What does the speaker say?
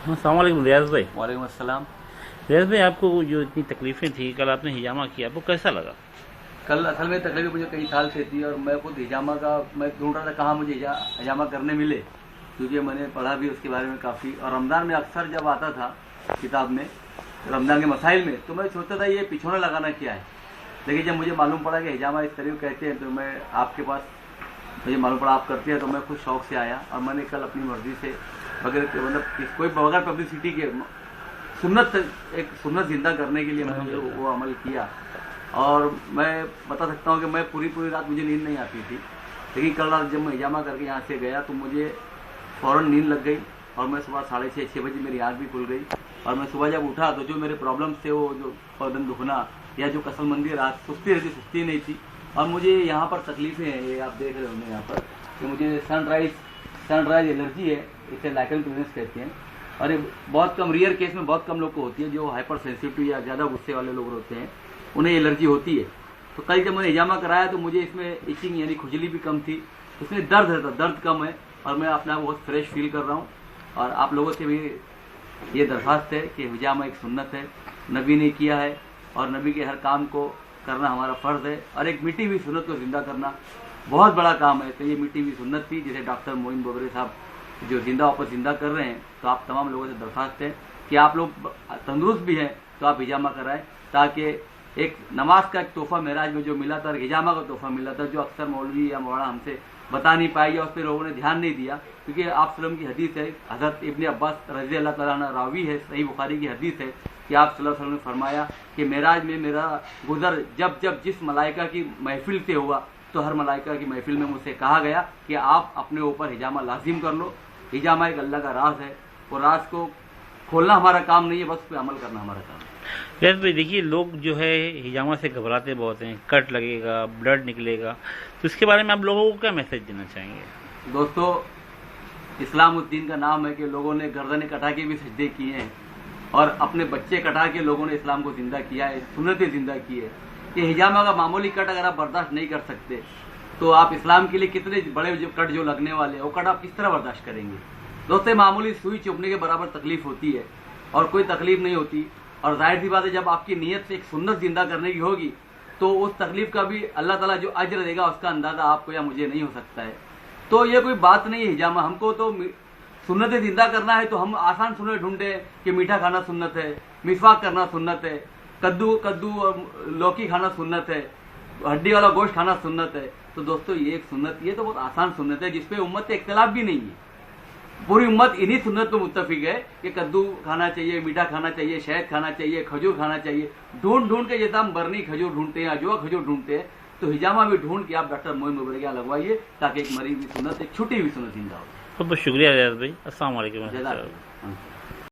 अस्सलाम वालेकुम रियाज भाई। वालेकुम अस्सलाम। रियाज भाई, आपको जो इतनी तकलीफें थी, कल आपने हिजामा किया, आपको कैसा लगा? कल असल में तकलीफ मुझे कई साल से थी और मैं खुद हिजामा का मैं ढूंढ रहा था कहाँ मुझे हिजामा करने मिले, क्योंकि मैंने पढ़ा भी उसके बारे में काफ़ी। और रमज़ान में अक्सर जब आता था किताब में, रमज़ान के मसाइल में, तो मैं सोचता था ये पिछोना लगाना क्या है। लेकिन जब मुझे मालूम पड़ा कि हिजामा इस तरह कहते हैं, तो मैं आपके पास मुझे मालूम पड़ा आप करते हैं, तो मैं खुद शौक से आया और मैंने कल अपनी मर्जी से बगैर मतलब कोई बगैर पब्लिसिटी के सुन्नत एक सुन्नत जिंदा करने के लिए मैंने वो अमल किया। और मैं बता सकता हूँ कि मैं पूरी रात मुझे नींद नहीं आती थी, लेकिन कल रात जब मैं हिजामा करके यहाँ से गया तो मुझे फ़ौरन नींद लग गई और मैं सुबह 6:30-6 बजे मेरी आँख भी खुल गई। और मैं सुबह जब उठा तो जो मेरे प्रॉब्लम्स थे, वो जो बदन दुखना या जो कसलमंदी रात सुस्ती रहती, सुस्ती नहीं थी। और मुझे यहाँ पर तकलीफ़ें हैं, ये आप देख रहे होंगे यहाँ पर कि मुझे सनराइज एलर्जी है, इसे लाइकन क्लिनेस कहते हैं। और ये बहुत कम, रियर केस में बहुत कम लोग को होती है। जो हाइपर सेंसिटिव या ज़्यादा गुस्से वाले लोग होते हैं उन्हें एलर्जी होती है। तो कल जब मैंने हिजामा कराया तो मुझे इसमें इचिंग यानी खुजली भी कम थी, इसमें दर्द कम है और मैं अपने आप बहुत फ्रेश फील कर रहा हूँ। और आप लोगों से भी ये दरख्वास्त है कि हिजामा एक सुन्नत है, नबी ने किया है और नबी के हर काम को करना हमारा फ़र्ज़ है। और एक मिटी हुई सुन्नत को ज़िंदा करना बहुत बड़ा काम है। तो ये मिटी हुई सुन्नत थी जिसे डॉक्टर मोइन बोबरे साहब जो वापस जिंदा कर रहे हैं। तो आप तमाम लोगों से दरख्वास्त है कि आप लोग तंदुरुस्त भी हैं तो आप हिजामा कराएं, ताकि एक नमाज का एक तोहफा मेराज में जो मिला था, हिजामा का तोहफा मिला था, जो अक्सर मौलवी या मौलाना हमसे बता नहीं पाए या उस पर लोगों ने ध्यान नहीं दिया। क्योंकि आप सल्लम की हदीस है, हज़रत इब्ने अब्बास रज़ी अल्लाह तआला अन्हु रावी है, सही बुखारी की हदीस है कि आप सल्लल्लाहु अलैहि वसल्लम ने फरमाया कि मेराज में मेरा गुजर जब जिस मलाइका की महफिल से हुआ तो हर मलाइका की महफिल में मुझसे कहा गया कि आप अपने ऊपर हिजामा लाजिम कर लो। हिजामा एक अल्लाह का राज है और राज को खोलना हमारा काम नहीं है, बस उस पर अमल करना हमारा काम है। रियाज भाई देखिए, लोग जो है हिजामा से घबराते बहुत हैं, कट लगेगा, ब्लड निकलेगा, तो इसके बारे में आप लोगों को क्या मैसेज देना चाहेंगे? दोस्तों, इस्लाम उस दीन का नाम है कि लोगों ने गर्दनें कटा के भी सजदे किए हैं और अपने बच्चे कटा के लोगों ने इस्लाम को जिंदा किया है, सुन्नतें जिंदा की है। कि हिजामा का मामूली कट अगर आप बर्दाश्त नहीं कर सकते तो आप इस्लाम के लिए कितने बड़े जो कट जो लगने वाले हैं वो कट आप किस तरह बर्दाश्त करेंगे। दोस्तों, मामूली सुई चुभने के बराबर तकलीफ होती है और कोई तकलीफ नहीं होती। और जाहिर सी बात है, जब आपकी नीयत से एक सुन्नत जिंदा करने की होगी तो उस तकलीफ का भी अल्लाह ताला जो अज्र देगा उसका अंदाजा आपको या मुझे नहीं हो सकता है। तो ये कोई बात नहीं है हिजामा, हमको तो सुन्नतें जिंदा करना है तो हम आसान सुन्नत ढूंढे कि मीठा खाना सुन्नत है, मिसवाक करना सुन्नत है, कद्दू और लौकी खाना सुन्नत है, हड्डी वाला गोश्त खाना सुन्नत है। तो दोस्तों, ये एक सुन्नत, ये तो बहुत आसान सुन्नत है जिसपे उम्मत के इख्तलाफ भी नहीं है। पूरी उम्मत इन्हीं सुन्नत पे मुत्तफिक है कि कद्दू खाना चाहिए, मीठा खाना चाहिए, शहद खाना चाहिए, खजूर खाना चाहिए। ढूंढ के जैसे हम बरनी खजूर ढूंढते हैं, अजवा खजूर ढूंढते हैं, तो हिजामा भी ढूंढ के आप डॉक्टर मोइन बोबरे के लगवाइए ताकि एक मरी हुई सुन्नत, एक छुट्टी हुई सुन्नत जिंदा हो। बहुत बहुत शुक्रिया रियाज भाई। अस्सलाम वालेकुम। जज़ाकल्लाह।